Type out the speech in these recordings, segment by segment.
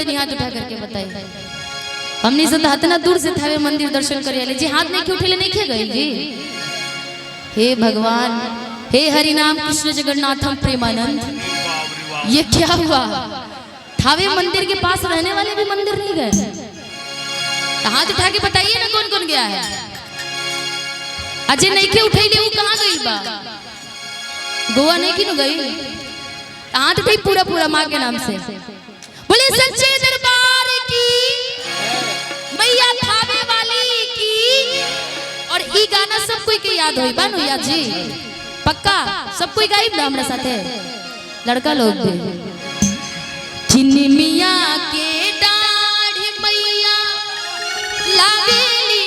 तनी हाथ उठा करके बताइए। हमनी से इतना दूर से थावे मंदिर दर्शन करे जी, हाथ नहीं क्यों उठेले नहीं खे गई जी। हे भगवान, हे हरि नाम कृष्ण जगन्नाथम प्रेमानंद, ये क्या हुआ? थावे मंदिर के पास रहने वाले भी मंदिर नहीं गए? हाथ उठा के बताइए ना कौन कौन गया है। अजय नहीं के उठैले वो कहाँ गई बा? गोवा नहीं की न गई? हाथ उठाई पूरा पूरा माँ के नाम से। बोले सच्चे दरबार की, मैया थावे वाली की। और ई गाना सब कोई के याद होई बानो याद जी? पक्का सब कोई गाइब ना हमरा साथे, लड़का लोग भी। चिन्नी मिया के दाढ़ी मैया लावेली।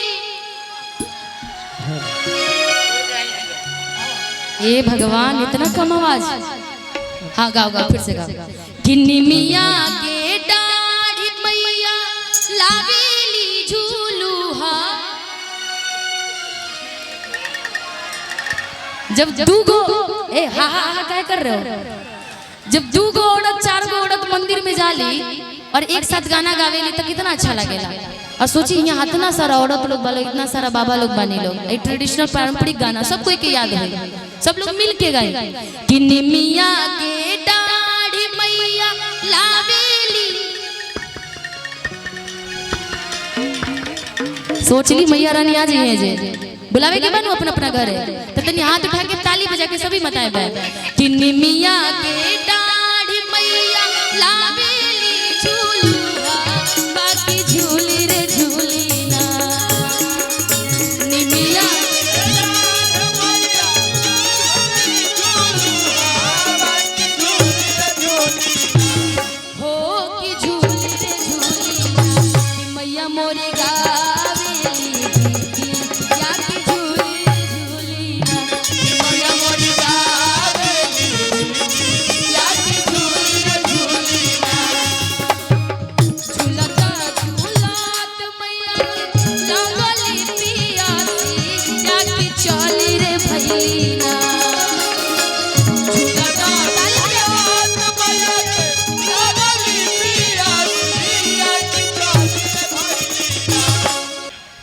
ये भगवान इतना कम आवाज। हाँ गाओ गाओ फिर से गाओ। चिन्नी मिया के दाढ़ी मैया लावेली झूलूहा। जब दूगो हा हा हा क्या कर रहे हो? जब दूगो औरत चार गो औरत मंदिर में जाली और एक साथ गाना गावेली तो कितना अच्छा लगेला। और सोची यहाँ इतना सारा औरत लोग बालो, इतना सारा बाबा लोग बने लोग, एक ट्रेडिशनल पारंपरिक गाना सब कोई के याद है, सब लोग मिल के गाए। किन्नी मिया के दाढ़ी मैया लावेली। सोच ली मैया रानी आज ही है जे बुलावे के बनू अपना अपना घर है तो तनी हाथ उठा के ताली बजा के सभी बताए बे। किन्नी मिया के दाढ़ी मैया लावेली झूलूहा, बाकी झूली रे झूली ना। निमिया हो की झूली रे झूली ना, मैया मोरे गावेली या की झूली रे झूली ना, मैया मोरे गावेली या की झूली रे झूली ना। झूलता झूलात मैया लगली पियासी, या की चली रे भैलीना।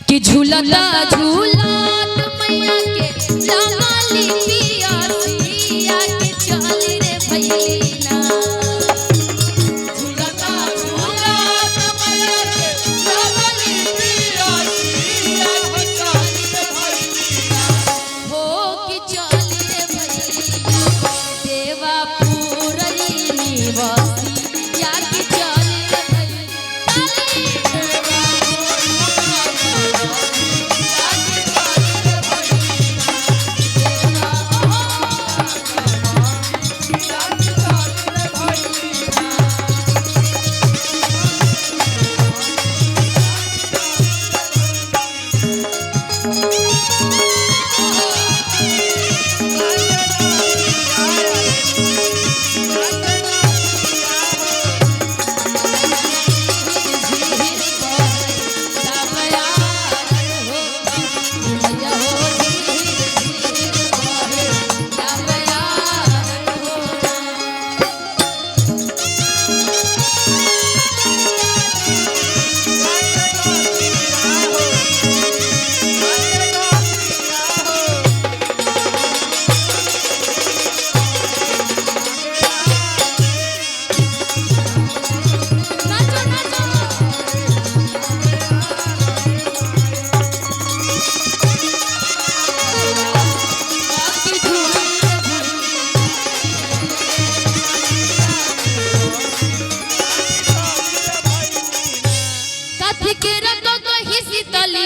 कि झूलता झूलात मैया के लगली पियासी, या के चली रे भैलीना। झूलता झूलात मैया के लगली पियासी, या के चली रे भैलीना। हो कि चली रे भैलीना, देवापुर निवासी, या के चली रे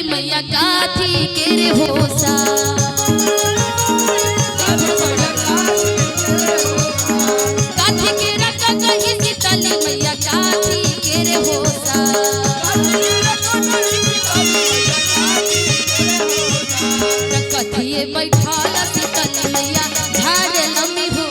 मैया काथी के रे होसा। काथी के रखा कहीं सीतली मैया काथी के रे होसा। कथिए बैठाला सीतली मैया झाड़ लम्बी हो।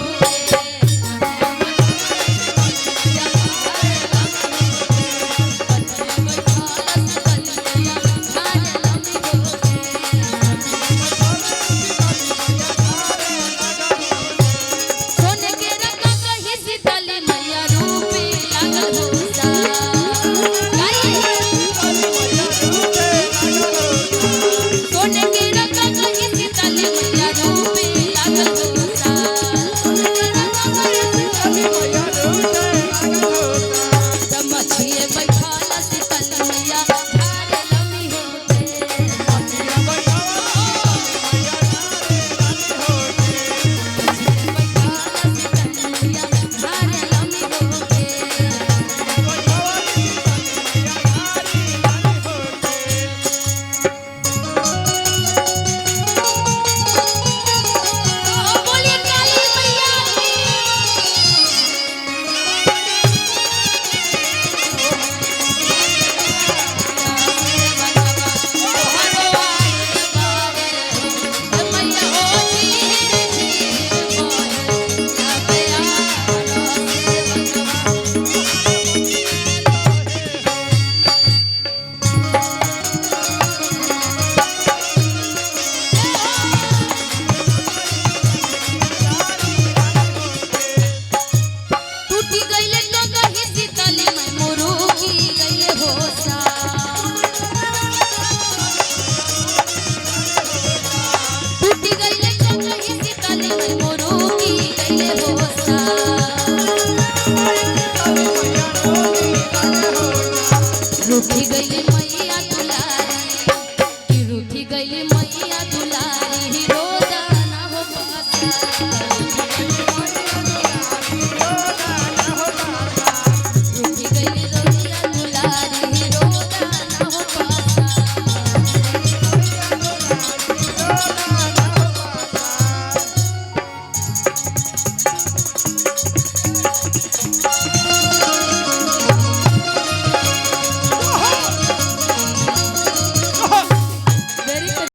उठ गई